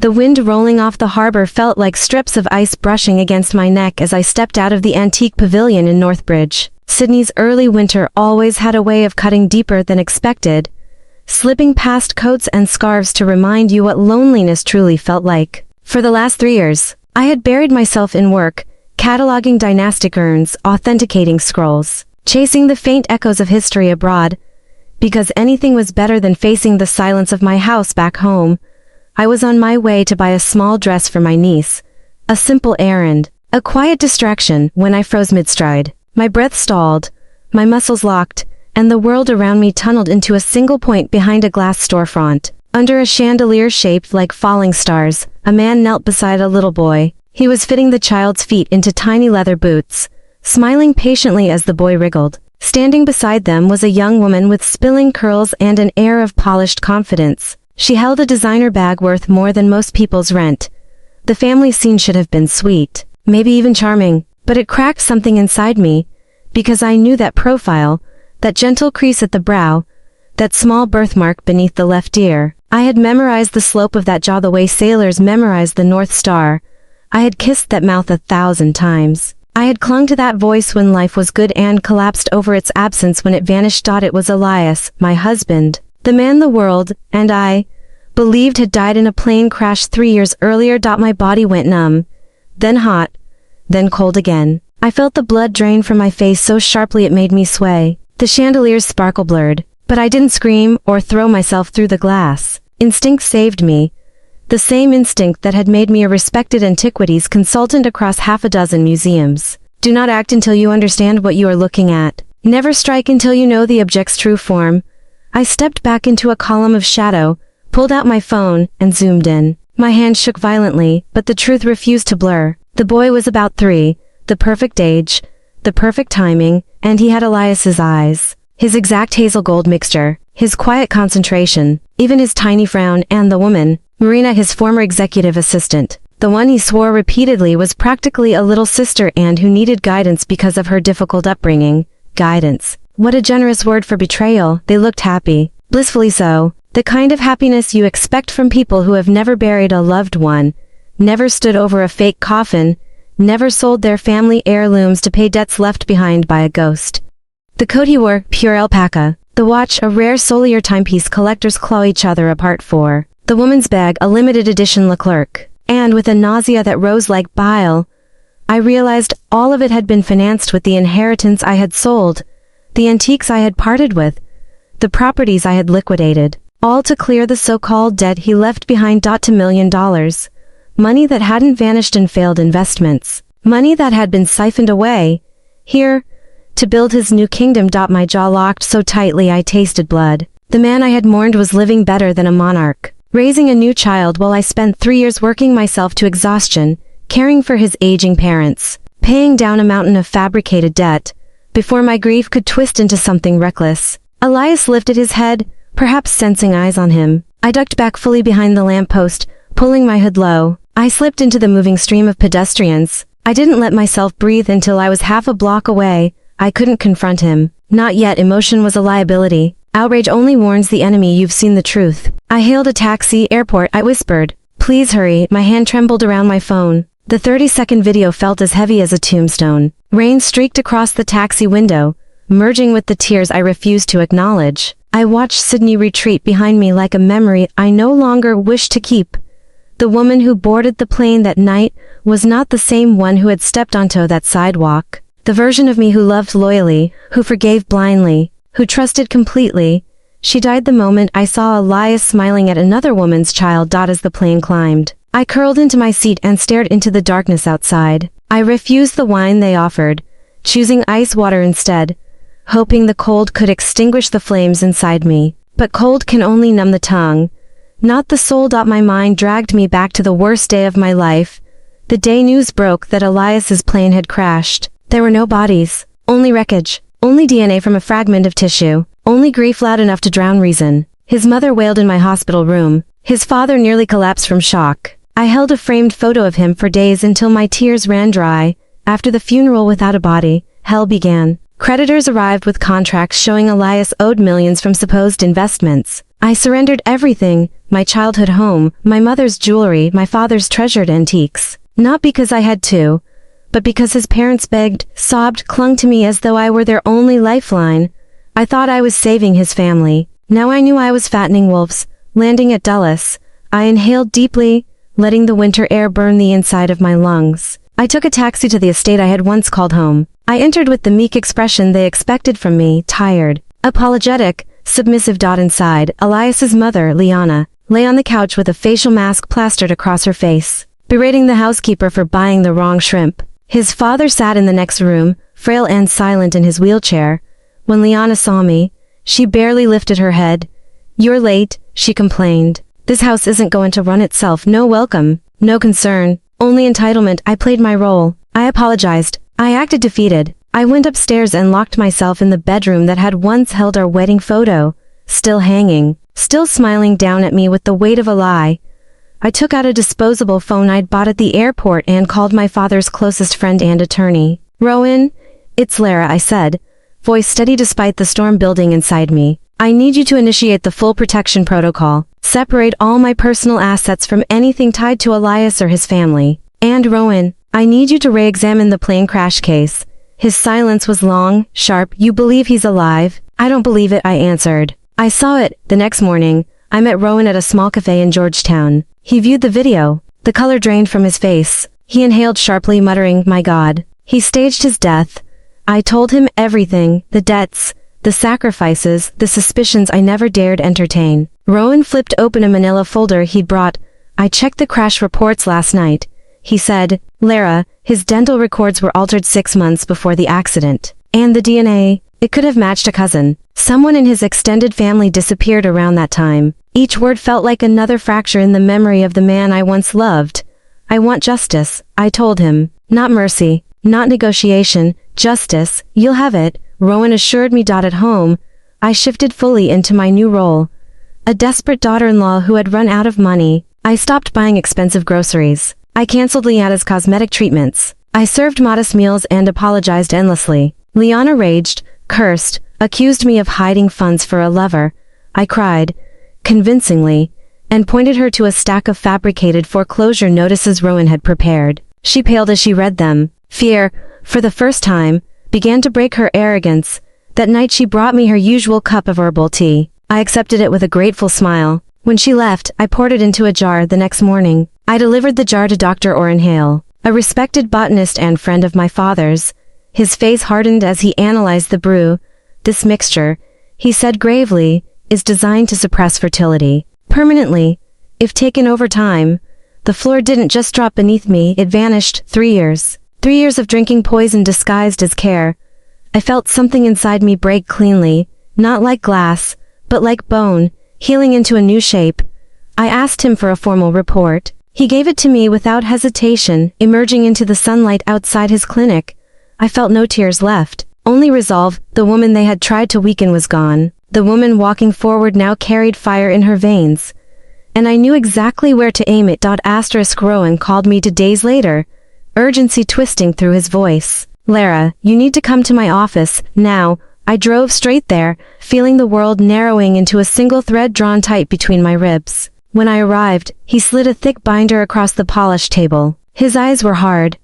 The wind rolling off the harbor felt like strips of ice brushing against my neck as I stepped out of the antique pavilion in Northbridge. Sydney's early winter always had a way of cutting deeper than expected, slipping past coats and scarves to remind you what loneliness truly felt like. For the last 3 years, I had buried myself in work, cataloging dynastic urns, authenticating scrolls, chasing the faint echoes of history abroad, because anything was better than facing the silence of my house back home. I was on my way to buy a small dress for my niece, a simple errand, a quiet distraction, when I froze mid-stride. My breath stalled, my muscles locked, and the world around me tunneled into a single point behind a glass storefront. Under a chandelier shaped like falling stars, a man knelt beside a little boy. He was fitting the child's feet into tiny leather boots, smiling patiently as the boy wriggled. Standing beside them was a young woman with spilling curls and an air of polished confidence. She held a designer bag worth more than most people's rent. The family scene should have been sweet, maybe even charming, but it cracked something inside me, because I knew that profile, that gentle crease at the brow, that small birthmark beneath the left ear. I had memorized the slope of that jaw the way sailors memorize the North Star. I had kissed that mouth 1,000 times. I had clung to that voice when life was good and collapsed over its absence when it vanished. It was Elias, my husband. The man the world, and I, believed had died in a plane crash 3 years earlier. My body went numb, then hot, then cold again. I felt the blood drain from my face so sharply it made me sway. The chandelier's sparkle blurred, but I didn't scream or throw myself through the glass. Instinct saved me. The same instinct that had made me a respected antiquities consultant across 6 museums. Do not act until you understand what you are looking at. Never strike until you know the object's true form. I stepped back into a column of shadow, pulled out my phone, and zoomed in. My hand shook violently, but the truth refused to blur. The boy was about 3, the perfect age, the perfect timing, and he had Elias's eyes. His exact hazel gold mixture, his quiet concentration, even his tiny frown, and the woman, Marina, his former executive assistant. The one he swore repeatedly was practically a little sister and who needed guidance because of her difficult upbringing. Guidance. What a generous word for betrayal. They looked happy. Blissfully so. The kind of happiness you expect from people who have never buried a loved one, never stood over a fake coffin, never sold their family heirlooms to pay debts left behind by a ghost. The coat he wore, pure alpaca. The watch, a rare Solier timepiece collectors claw each other apart for. The woman's bag, a limited edition Leclerc. And with a nausea that rose like bile, I realized all of it had been financed with the inheritance I had sold, the antiques I had parted with, the properties I had liquidated, all to clear the so-called debt he left behind. To $1 million. Money that hadn't vanished in failed investments. Money that had been siphoned away. Here, to build his new kingdom. My jaw locked so tightly I tasted blood. The man I had mourned was living better than a monarch, raising a new child while I spent 3 years working myself to exhaustion, caring for his aging parents, paying down a mountain of fabricated debt, before my grief could twist into something reckless. Elias lifted his head, perhaps sensing eyes on him. I ducked back fully behind the lamppost, pulling my hood low. I slipped into the moving stream of pedestrians. I didn't let myself breathe until I was half a block away. I couldn't confront him. Not yet. Emotion was a liability. Outrage only warns the enemy you've seen the truth. I hailed a taxi. Airport, I whispered. Please hurry. My hand trembled around my phone. The 30-second video felt as heavy as a tombstone. Rain streaked across the taxi window, merging with the tears I refused to acknowledge. I watched Sydney retreat behind me like a memory I no longer wished to keep. The woman who boarded the plane that night was not the same one who had stepped onto that sidewalk. The version of me who loved loyally, who forgave blindly, who trusted completely. She died the moment I saw Elias smiling at another woman's child. As the plane climbed, I curled into my seat and stared into the darkness outside. I refused the wine they offered, choosing ice water instead, hoping the cold could extinguish the flames inside me. But cold can only numb the tongue, not the soul. My mind dragged me back to the worst day of my life, the day news broke that Elias's plane had crashed. There were no bodies, only wreckage, only DNA from a fragment of tissue, only grief loud enough to drown reason. His mother wailed in my hospital room. His father nearly collapsed from shock. I held a framed photo of him for days until my tears ran dry. After the funeral without a body, hell began. Creditors arrived with contracts showing Elias owed millions from supposed investments. I surrendered everything, my childhood home, my mother's jewelry, my father's treasured antiques. Not because I had to, but because his parents begged, sobbed, clung to me as though I were their only lifeline. I thought I was saving his family. Now I knew I was fattening wolves. Landing at Dulles, I inhaled deeply, letting the winter air burn the inside of my lungs. I took a taxi to the estate I had once called home. I entered with the meek expression they expected from me, tired, apologetic, submissive. Inside, Elias's mother, Leona, lay on the couch with a facial mask plastered across her face, berating the housekeeper for buying the wrong shrimp. His father sat in the next room, frail and silent in his wheelchair. When Leona saw me, she barely lifted her head. "You're late," she complained. "This house isn't going to run itself. No welcome, no concern, only entitlement." I played my role. I apologized. I acted defeated. I went upstairs and locked myself in the bedroom that had once held our wedding photo, still hanging, still smiling down at me with the weight of a lie. I took out a disposable phone I'd bought at the airport and called my father's closest friend and attorney. "Rowan, it's Leora," I said, voice steady despite the storm building inside me. "I need you to initiate the full protection protocol. Separate all my personal assets from anything tied to Elias or his family. And Rowan, I need you to re-examine the plane crash case." His silence was long, sharp. "You believe he's alive?" "I don't believe it," I answered. "I saw it." The next morning, I met Rowan at a small cafe in Georgetown. He viewed the video. The color drained from his face. He inhaled sharply, muttering, "My God." He staged his death. I told him everything, the debts, the sacrifices, the suspicions I never dared entertain. Rowan flipped open a manila folder he'd brought. "I checked the crash reports last night," he said. "Leora, his dental records were altered 6 months before the accident. And the DNA, it could have matched a cousin. Someone in his extended family disappeared around that time." Each word felt like another fracture in the memory of the man I once loved. "I want justice," I told him. "Not mercy, not negotiation, justice. You'll have it," Rowan assured me. At home, I shifted fully into my new role. A desperate daughter-in-law who had run out of money. I stopped buying expensive groceries. I canceled Leona's cosmetic treatments. I served modest meals and apologized endlessly. Leona raged, cursed, accused me of hiding funds for a lover. I cried, convincingly, and pointed her to a stack of fabricated foreclosure notices Rowan had prepared. She paled as she read them. Fear, for the first time, began to break her arrogance. That night she brought me her usual cup of herbal tea. I accepted it with a grateful smile. When she left, I poured it into a jar. The next morning, I delivered the jar to Dr. Orrin Hale, a respected botanist and friend of my father's. His face hardened as he analyzed the brew. "This mixture," he said gravely, "is designed to suppress fertility permanently. If taken over time." The floor didn't just drop beneath me, it vanished. 3 years. 3 years of drinking poison disguised as care. I felt something inside me break cleanly, not like glass, but like bone, healing into a new shape. I asked him for a formal report. He gave it to me without hesitation, emerging into the sunlight outside his clinic. I felt no tears left, only resolve. The woman they had tried to weaken was gone. The woman walking forward now carried fire in her veins. And I knew exactly where to aim it. Rowan called me 2 days later, urgency twisting through his voice. "Leora, you need to come to my office, now." I drove straight there, feeling the world narrowing into a single thread drawn tight between my ribs. When I arrived, he slid a thick binder across the polished table. His eyes were hard.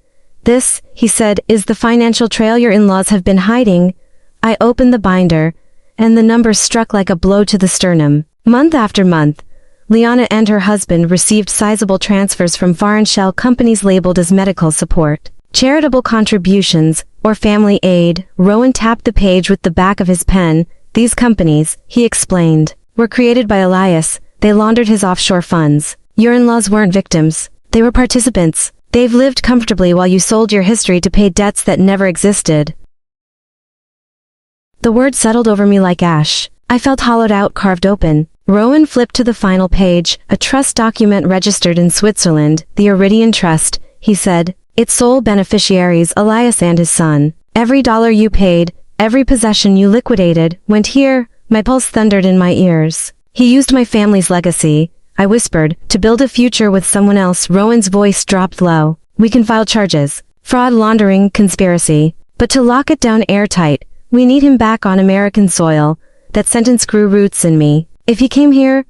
"This," he said, "is the financial trail your in-laws have been hiding." I opened the binder, and the numbers struck like a blow to the sternum. Month after month, Leona and her husband received sizable transfers from foreign shell companies labeled as medical support, charitable contributions, or family aid. Rowan tapped the page with the back of his pen. "These companies," he explained, "were created by Elias. They laundered his offshore funds. Your in-laws weren't victims. They were participants. They've lived comfortably while you sold your history to pay debts that never existed." The word settled over me like ash. I felt hollowed out, carved open. Rowan flipped to the final page, a trust document registered in Switzerland, the Iridian Trust, he said. "Its sole beneficiaries Elias and his son. Every dollar you paid, every possession you liquidated, went here." My pulse thundered in my ears. "He used my family's legacy," I whispered, "to build a future with someone else." Rowan's voice dropped low. "We can file charges. Fraud, laundering, conspiracy. But to lock it down airtight, we need him back on American soil." That sentence grew roots in me. "If he came here,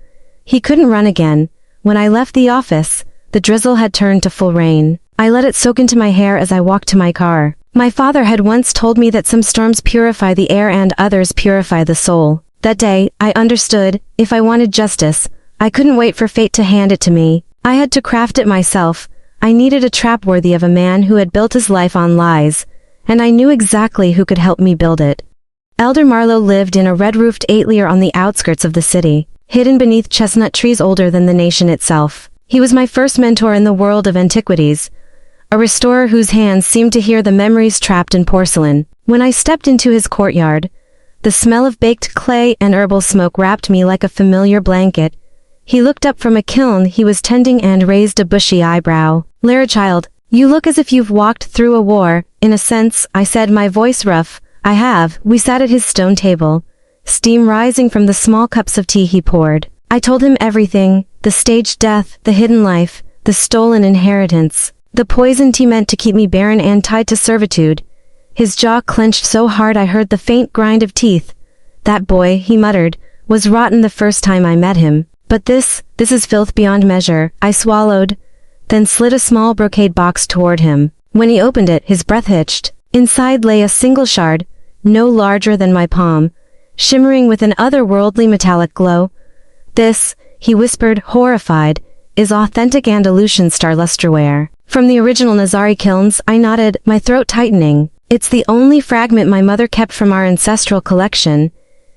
He couldn't run again. When I left the office, the drizzle had turned to full rain. I let it soak into my hair as I walked to my car. My father had once told me that some storms purify the air and others purify the soul. That day, I understood, if I wanted justice, I couldn't wait for fate to hand it to me. I had to craft it myself. I needed a trap worthy of a man who had built his life on lies, and I knew exactly who could help me build it. Elder Marlowe lived in a red-roofed atelier on the outskirts of the city, hidden beneath chestnut trees older than the nation itself. He was my first mentor in the world of antiquities, a restorer whose hands seemed to hear the memories trapped in porcelain. When I stepped into his courtyard, the smell of baked clay and herbal smoke wrapped me like a familiar blanket. He looked up from a kiln he was tending and raised a bushy eyebrow. "Leora, child, you look as if you've walked through a war." "In a sense," I said, my voice rough. "I have." We sat at his stone table, steam rising from the small cups of tea he poured. I told him everything, the staged death, the hidden life, the stolen inheritance. The poison tea meant to keep me barren and tied to servitude. His jaw clenched so hard I heard the faint grind of teeth. "That boy," he muttered, "was rotten the first time I met him. But this is filth beyond measure." I swallowed, then slid a small brocade box toward him. When he opened it, his breath hitched. Inside lay a single shard, no larger than my palm, shimmering with an otherworldly metallic glow. "This," he whispered, horrified, "is authentic Andalusian star lustreware. From the original Nazari kilns." I nodded, my throat tightening. "It's the only fragment my mother kept from our ancestral collection."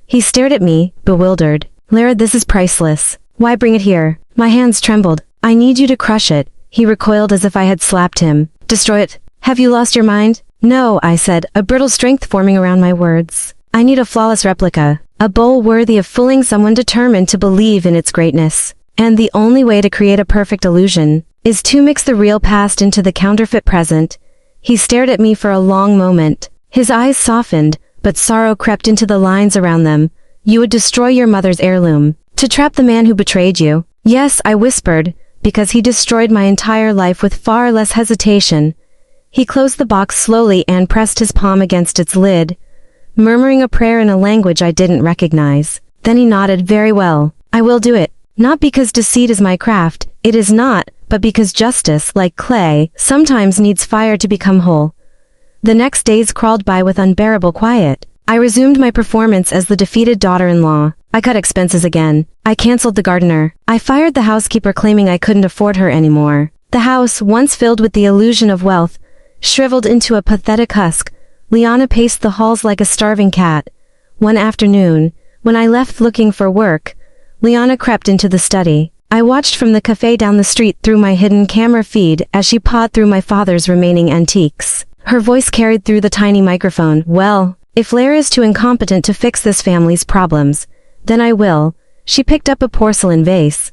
He stared at me, bewildered. "Leora, this is priceless. Why bring it here?" My hands trembled. "I need you to crush it." He recoiled as if I had slapped him. "Destroy it? Have you lost your mind?" "No," I said, a brittle strength forming around my words. "I need a flawless replica, a bowl worthy of fooling someone determined to believe in its greatness. And the only way to create a perfect illusion is to mix the real past into the counterfeit present." He stared at me for a long moment. His eyes softened, but sorrow crept into the lines around them. "You would destroy your mother's heirloom, to trap the man who betrayed you." "Yes," I whispered, "because he destroyed my entire life with far less hesitation." He closed the box slowly and pressed his palm against its lid, murmuring a prayer in a language I didn't recognize. Then he nodded. "Very well, I will do it. Not because deceit is my craft, it is not, but because justice, like clay, sometimes needs fire to become whole." The next days crawled by with unbearable quiet. I resumed my performance as the defeated daughter-in-law. I cut expenses again. I canceled the gardener. I fired the housekeeper, claiming I couldn't afford her anymore. The house, once filled with the illusion of wealth, shriveled into a pathetic husk. Leona paced the halls like a starving cat. One afternoon, when I left looking for work, Leona crept into the study. I watched from the cafe down the street through my hidden camera feed as she pawed through my father's remaining antiques. Her voice carried through the tiny microphone. "Well, if Leora is too incompetent to fix this family's problems, then I will." She picked up a porcelain vase,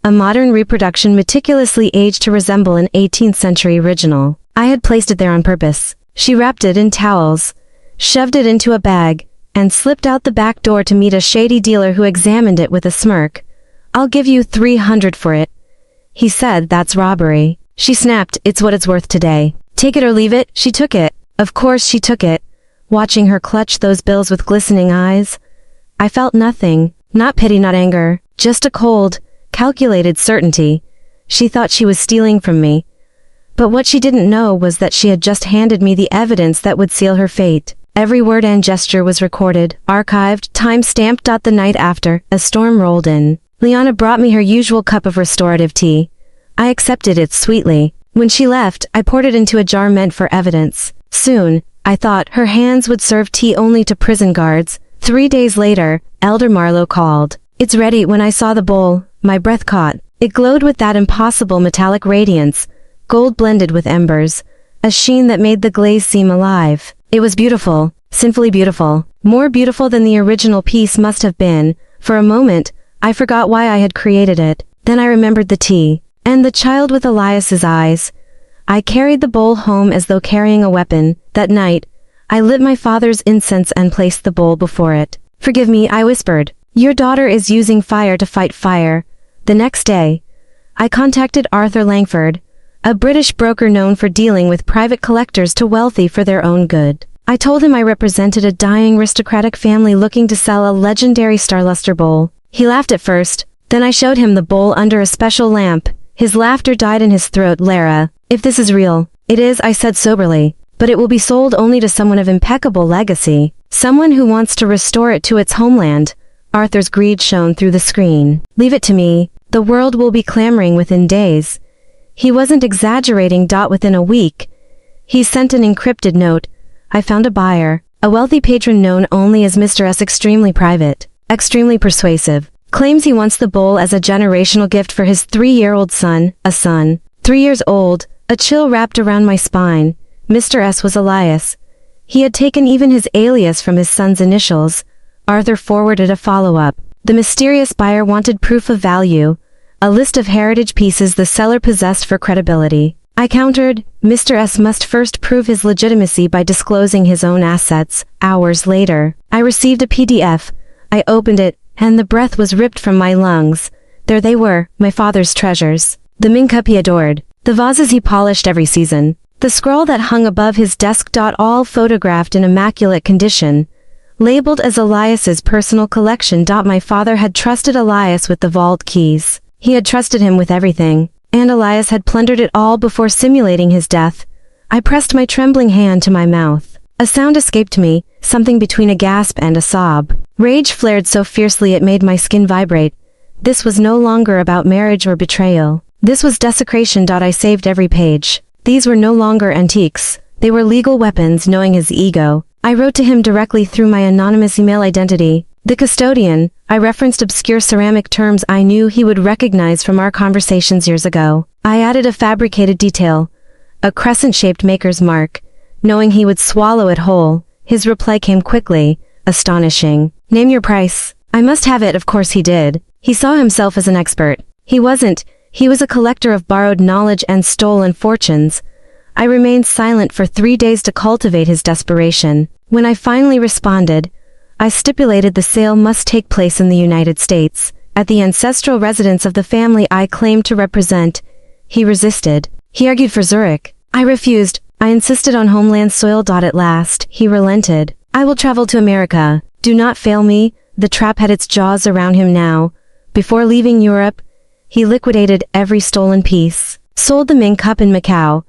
a modern reproduction meticulously aged to resemble an 18th century original. I had placed it there on purpose. She wrapped it in towels, shoved it into a bag, and slipped out the back door to meet a shady dealer who examined it with a smirk. "I'll give you 300 for it." He said, "That's robbery." She snapped, "It's what it's worth today. Take it or leave it." She took it. Of course she took it. Watching her clutch those bills with glistening eyes, I felt nothing. Not pity, not anger, just a cold, calculated certainty. She thought she was stealing from me. But what she didn't know was that she had just handed me the evidence that would seal her fate. Every word and gesture was recorded, archived, time-stamped. The night after, a storm rolled in. Leona brought me her usual cup of restorative tea. I accepted it sweetly. When she left, I poured it into a jar meant for evidence. Soon, I thought, her hands would serve tea only to prison guards. 3 days later, Elder Marlowe called. "It's ready." When I saw the bowl, my breath caught. It glowed with that impossible metallic radiance, gold blended with embers, a sheen that made the glaze seem alive. It was beautiful, sinfully beautiful, more beautiful than the original piece must have been. For a moment, I forgot why I had created it. Then I remembered the tea, and the child with Elias's eyes. I carried the bowl home as though carrying a weapon. That night, I lit my father's incense and placed the bowl before it. "Forgive me," I whispered. "Your daughter is using fire to fight fire." The next day, I contacted Arthur Langford, a British broker known for dealing with private collectors to wealthy for their own good. I told him I represented a dying aristocratic family looking to sell a legendary starluster bowl. He laughed at first, Then I showed him the bowl under a special lamp. His laughter died in his throat. Leora, if this is real, it is, I said soberly, but it will be sold only to someone of impeccable legacy, someone who wants to restore it to its homeland. Arthur's greed shone through the screen. Leave it to me, the world will be clamoring within days. He wasn't exaggerating. Within a week, he sent an encrypted note. I found a buyer, a wealthy patron known only as Mr. S. Extremely private, extremely persuasive. Claims he wants the bowl as a generational gift for his 3-year-old son, a son. 3 years old. A chill wrapped around my spine. Mr. S. was Elias. He had taken even his alias from his son's initials. Arthur forwarded a follow-up. The mysterious buyer wanted proof of value, a list of heritage pieces the seller possessed for credibility. I countered, Mr. S. must first prove his legitimacy by disclosing his own assets. Hours later, I received a PDF. I opened it, and the breath was ripped from my lungs. There they were, my father's treasures. The Ming cup he adored. The vases he polished every season. The scroll that hung above his desk. All photographed in immaculate condition. Labeled as Elias's personal collection. My father had trusted Elias with the vault keys. He had trusted him with everything, and Elias had plundered it all before simulating his death. I pressed my trembling hand to my mouth. A sound escaped me, something between a gasp and a sob. Rage flared so fiercely it made my skin vibrate. This was no longer about marriage or betrayal. This was desecration. I saved every page. These were no longer antiques. They were legal weapons. Knowing his ego, I wrote to him directly through my anonymous email identity. The custodian. I referenced obscure ceramic terms I knew he would recognize from our conversations years ago. I added a fabricated detail. A crescent-shaped maker's mark. Knowing he would swallow it whole, his reply came quickly. Astonishing. Name your price. I must have it. Of course he did. He saw himself as an expert. He wasn't. He was a collector of borrowed knowledge and stolen fortunes. I remained silent for 3 days to cultivate his desperation. When I finally responded, I stipulated the sale must take place in the United States, at the ancestral residence of the family I claimed to represent. He resisted. He argued for Zurich. I refused. I insisted on homeland soil. At last, he relented. I will travel to America. Do not fail me. The trap had its jaws around him now. Before leaving Europe, he liquidated every stolen piece. Sold the Ming cup in Macau.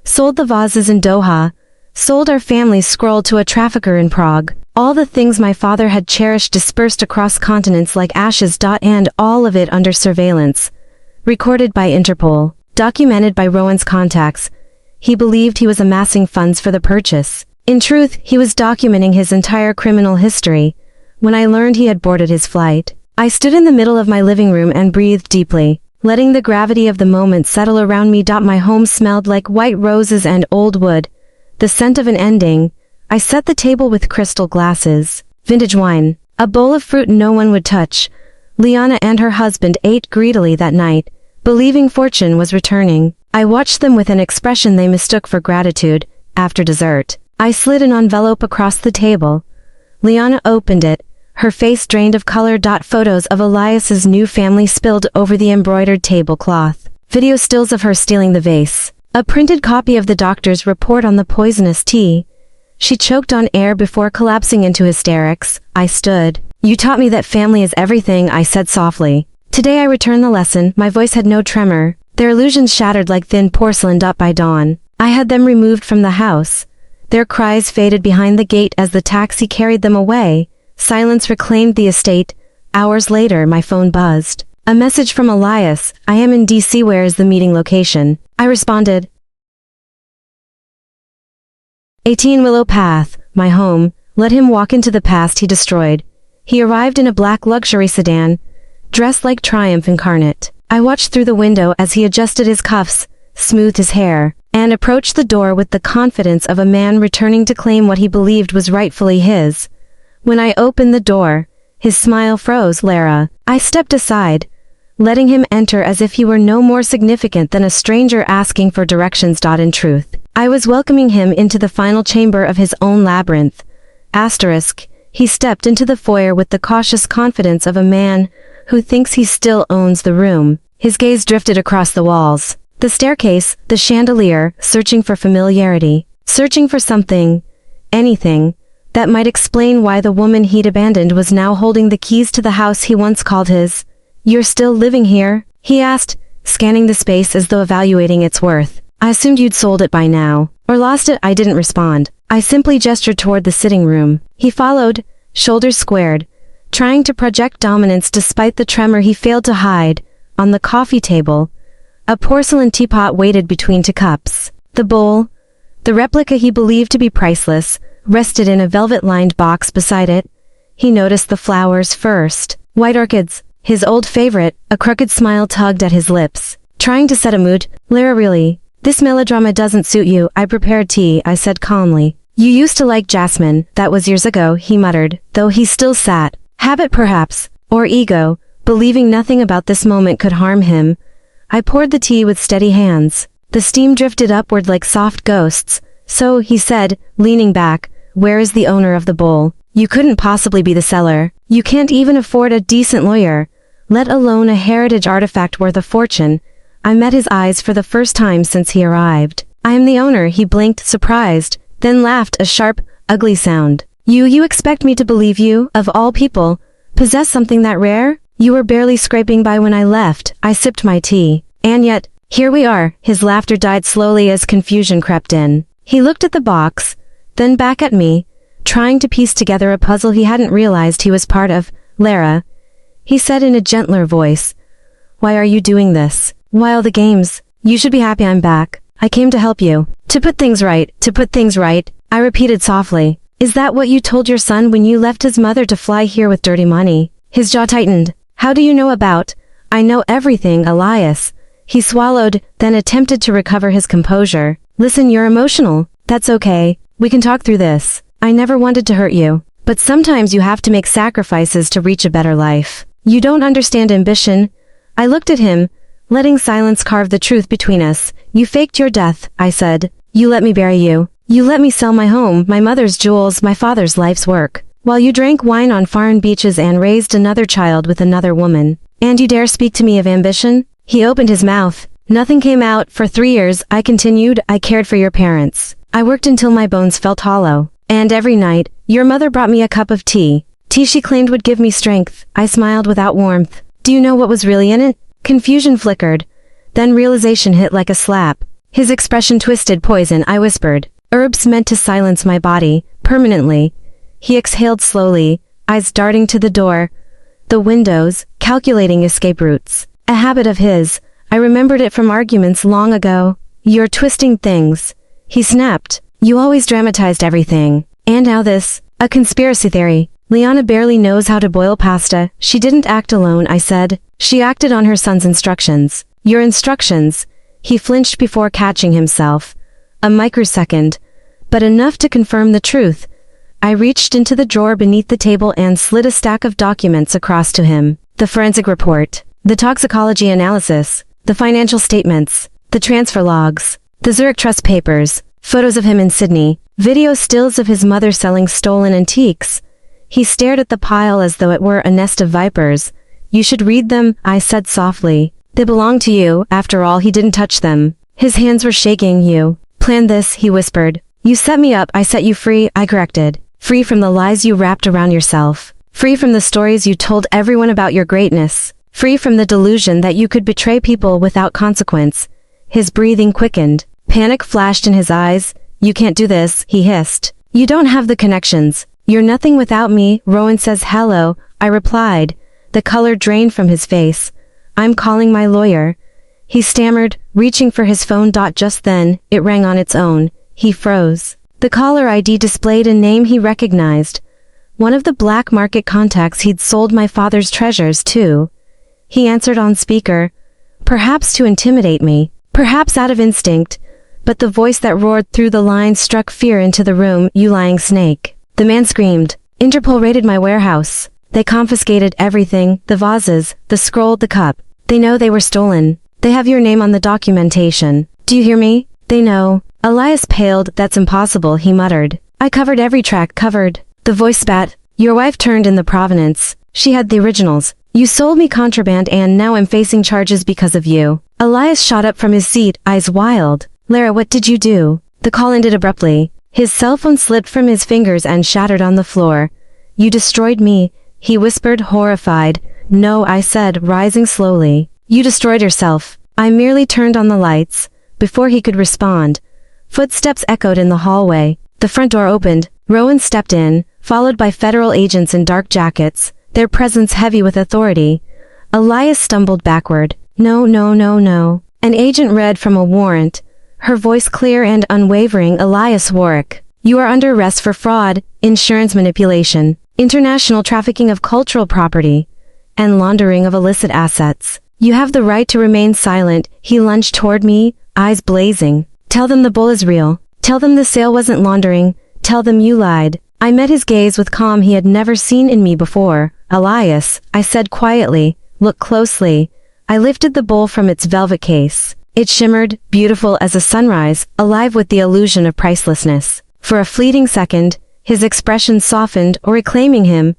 Sold the vases in Doha. Sold our family's scroll to a trafficker in Prague. All the things my father had cherished dispersed across continents like ashes. And all of it under surveillance. Recorded by Interpol. Documented by Rowan's contacts. He believed he was amassing funds for the purchase. In truth, he was documenting his entire criminal history. When I learned he had boarded his flight, I stood in the middle of my living room and breathed deeply, letting the gravity of the moment settle around me. My home smelled like white roses and old wood. The scent of an ending. I set the table with crystal glasses, vintage wine, a bowl of fruit no one would touch. Liana and her husband ate greedily that night, believing fortune was returning. I watched them with an expression they mistook for gratitude. After dessert, I slid an envelope across the table. Liana opened it, her face drained of color. Photos of Elias's new family spilled over the embroidered tablecloth. Video stills of her stealing the vase. A printed copy of the doctor's report on the poisonous tea. She choked on air before collapsing into hysterics. I stood. You taught me that family is everything, I said softly. Today I returned the lesson. My voice had no tremor. Their illusions shattered like thin porcelain. By dawn, I had them removed from the house. Their cries faded behind the gate as the taxi carried them away. Silence reclaimed the estate. Hours later, my phone buzzed. A message from Elias. I am in DC. Where is the meeting location? I responded. 18 Willow Path, my home. Let him walk into the past he destroyed. He arrived in a black luxury sedan, dressed like triumph incarnate. I watched through the window as he adjusted his cuffs, smoothed his hair, and approached the door with the confidence of a man returning to claim what he believed was rightfully his. When I opened the door, his smile froze. Leora. I stepped aside, letting him enter as if he were no more significant than a stranger asking for directions. In truth, I was welcoming him into the final chamber of his own labyrinth. Asterisk. He stepped into the foyer with the cautious confidence of a man who thinks he still owns the room. His gaze drifted across the walls, the staircase, the chandelier, searching for familiarity, searching for something, anything, that might explain why the woman he'd abandoned was now holding the keys to the house he once called his. You're still living here? He asked, scanning the space as though evaluating its worth. I assumed you'd sold it by now. Or lost it. I didn't respond. I simply gestured toward the sitting room. He followed, shoulders squared, trying to project dominance despite the tremor he failed to hide. On the coffee table, a porcelain teapot waited between two cups. The bowl, the replica he believed to be priceless, rested in a velvet-lined box beside it. He noticed the flowers first. White orchids, his old favorite. A crooked smile tugged at his lips, trying to set a mood. Leora, really? This melodrama doesn't suit you. I prepared tea, I said calmly. You used to like jasmine. That was years ago, he muttered, though he still sat. Habit perhaps, or ego, believing nothing about this moment could harm him. I poured the tea with steady hands. The steam drifted upward like soft ghosts. So, he said, leaning back, where is the owner of the bowl? You couldn't possibly be the seller. You can't even afford a decent lawyer, let alone a heritage artifact worth a fortune. I met his eyes for the first time since he arrived. I am the owner, he blinked, surprised, then laughed, a sharp, ugly sound. You expect me to believe you, of all people, possess something that rare? You were barely scraping by when I left. I sipped my tea. And yet, here we are. His laughter died slowly as confusion crept in. He looked at the box, then back at me, trying to piece together a puzzle he hadn't realized he was part of. Leora, he said in a gentler voice. Why are you doing this? While the games, you should be happy I'm back. I came to help you. To put things right, I repeated softly. Is that what you told your son when you left his mother to fly here with dirty money? His jaw tightened. How do you know about? I know everything, Elias. He swallowed, then attempted to recover his composure. Listen, you're emotional. That's okay. We can talk through this. I never wanted to hurt you. But sometimes you have to make sacrifices to reach a better life. You don't understand ambition. I looked at him, letting silence carve the truth between us. You faked your death, I said. You let me bury you. You let me sell my home, my mother's jewels, my father's life's work, while you drank wine on foreign beaches and raised another child with another woman. And you dare speak to me of ambition? He opened his mouth. Nothing came out. For 3 years, I continued. I cared for your parents. I worked until my bones felt hollow. And every night, your mother brought me a cup of tea. Tea she claimed would give me strength. I smiled without warmth. Do you know what was really in it? Confusion flickered. Then realization hit like a slap. His expression twisted. Poison, I whispered. Herbs meant to silence my body, permanently. He exhaled slowly, eyes darting to the door, the windows, calculating escape routes. A habit of his. I remembered it from arguments long ago. You're twisting things. He snapped. You always dramatized everything. And now this. A conspiracy theory. Liana barely knows how to boil pasta. She didn't act alone, I said. She acted on her son's instructions. Your instructions. He flinched before catching himself. A microsecond, but enough to confirm the truth. I reached into the drawer beneath the table and slid a stack of documents across to him. The forensic report, the toxicology analysis, the financial statements, the transfer logs, the Zurich Trust papers, photos of him in Sydney, video stills of his mother selling stolen antiques. He stared at the pile as though it were a nest of vipers. You should read them, I said softly. They belong to you. After all, he didn't touch them. His hands were shaking. You planned this, he whispered. You set me up, I set you free, I corrected. Free from the lies you wrapped around yourself. Free from the stories you told everyone about your greatness. Free from the delusion that you could betray people without consequence. His breathing quickened. Panic flashed in his eyes. You can't do this, he hissed. You don't have the connections. You're nothing without me. Rowan says hello, I replied. The color drained from his face. I'm calling my lawyer. He stammered, reaching for his phone. Just then, it rang on its own. He froze. The caller ID displayed a name he recognized. One of the black market contacts he'd sold my father's treasures to. He answered on speaker. Perhaps to intimidate me. Perhaps out of instinct. But the voice that roared through the lines struck fear into the room. You lying snake. The man screamed. Interpol raided my warehouse. They confiscated everything. The vases, the scroll, the cup. They know they were stolen. They have your name on the documentation. Do you hear me? They know. Elias paled. That's impossible, he muttered. I covered every track, covered. The voice spat. Your wife turned in the provenance. She had the originals. You sold me contraband and now I'm facing charges because of you. Elias shot up from his seat, eyes wild. Leora, what did you do? The call ended abruptly. His cell phone slipped from his fingers and shattered on the floor. You destroyed me, he whispered, horrified. No, I said, rising slowly. You destroyed yourself. I merely turned on the lights. Before he could respond, footsteps echoed in the hallway. The front door opened. Rowan stepped in, followed by federal agents in dark jackets, their presence heavy with authority. Elias stumbled backward. No, no, no, no. An agent read from a warrant, her voice clear and unwavering. Elias Warwick. You are under arrest for fraud, insurance manipulation, international trafficking of cultural property, and laundering of illicit assets. You have the right to remain silent. He lunged toward me, eyes blazing. Tell them the bull is real. Tell them the sale wasn't laundering. Tell them you lied. I met his gaze with calm he had never seen in me before. Elias, I said quietly, look closely. I lifted the bowl from its velvet case. It shimmered, beautiful as a sunrise, alive with the illusion of pricelessness. For a fleeting second, his expression softened, reclaiming him.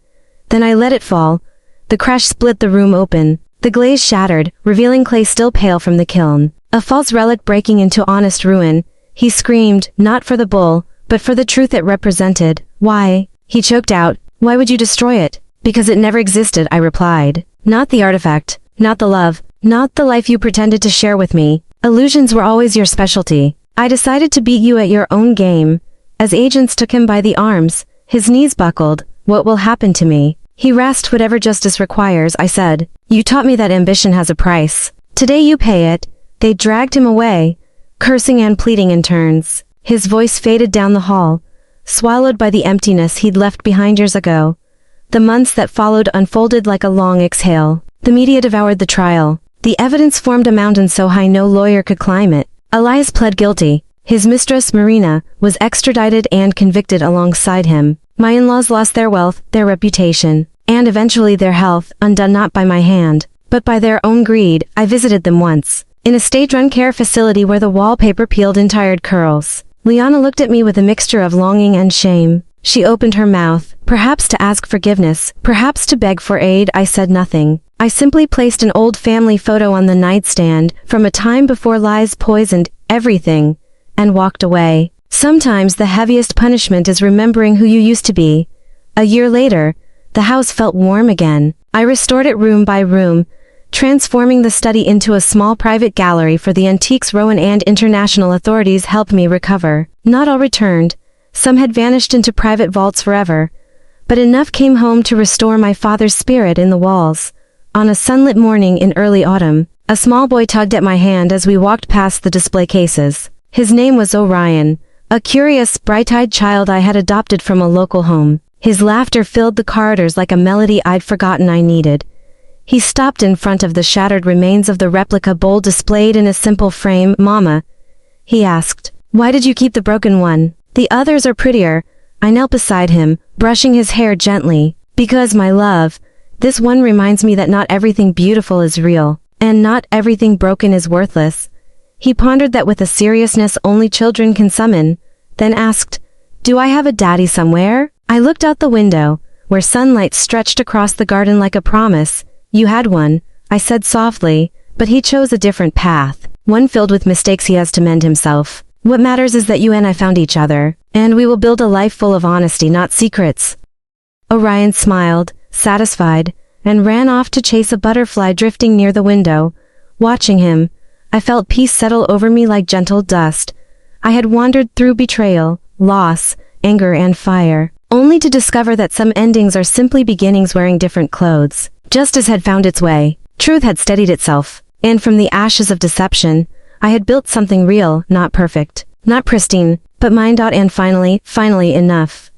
Then I let it fall. The crash split the room open. The glaze shattered, revealing clay still pale from the kiln. A false relic breaking into honest ruin. He screamed, not for the bull, but for the truth it represented. Why? He choked out. Why would you destroy it? Because it never existed, I replied. Not the artifact, not the love, not the life you pretended to share with me. Illusions were always your specialty. I decided to beat you at your own game. As agents took him by the arms, his knees buckled. What will happen to me? He rasped. Whatever justice requires, I said. You taught me that ambition has a price. Today you pay it. They dragged him away, cursing and pleading in turns. His voice faded down the hall, swallowed by the emptiness he'd left behind years ago. The months that followed unfolded like a long exhale. The media devoured the trial. The evidence formed a mountain so high no lawyer could climb it. Elias pled guilty. His mistress, Marina, was extradited and convicted alongside him. My in-laws lost their wealth, their reputation, and eventually their health, undone not by my hand, but by their own greed. I visited them once, in a state-run care facility where the wallpaper peeled in tired curls. Liana looked at me with a mixture of longing and shame. She opened her mouth, perhaps to ask forgiveness, perhaps to beg for aid. I said nothing. I simply placed an old family photo on the nightstand, from a time before lies poisoned everything, and walked away. Sometimes the heaviest punishment is remembering who you used to be. A year later, the house felt warm again. I restored it room by room, transforming the study into a small private gallery for the antiques Rowan and international authorities helped me recover. Not all returned. Some had vanished into private vaults forever. But enough came home to restore my father's spirit in the walls. On a sunlit morning in early autumn, a small boy tugged at my hand as we walked past the display cases. His name was Orion, a curious, bright-eyed child I had adopted from a local home. His laughter filled the corridors like a melody I'd forgotten I needed. He stopped in front of the shattered remains of the replica bowl displayed in a simple frame. Mama, he asked, why did you keep the broken one? The others are prettier. I knelt beside him, brushing his hair gently. Because, my love, this one reminds me that not everything beautiful is real, and not everything broken is worthless. He pondered that with a seriousness only children can summon, then asked, do I have a daddy somewhere? I looked out the window, where sunlight stretched across the garden like a promise. You had one, I said softly, but he chose a different path, one filled with mistakes he has to mend himself. What matters is that you and I found each other, and we will build a life full of honesty, not secrets. Orion smiled, satisfied, and ran off to chase a butterfly drifting near the window. Watching him, I felt peace settle over me like gentle dust. I had wandered through betrayal, loss, anger and fire, only to discover that some endings are simply beginnings wearing different clothes. Justice had found its way, truth had steadied itself, and from the ashes of deception, I had built something real, not perfect, not pristine, but mine. And finally enough.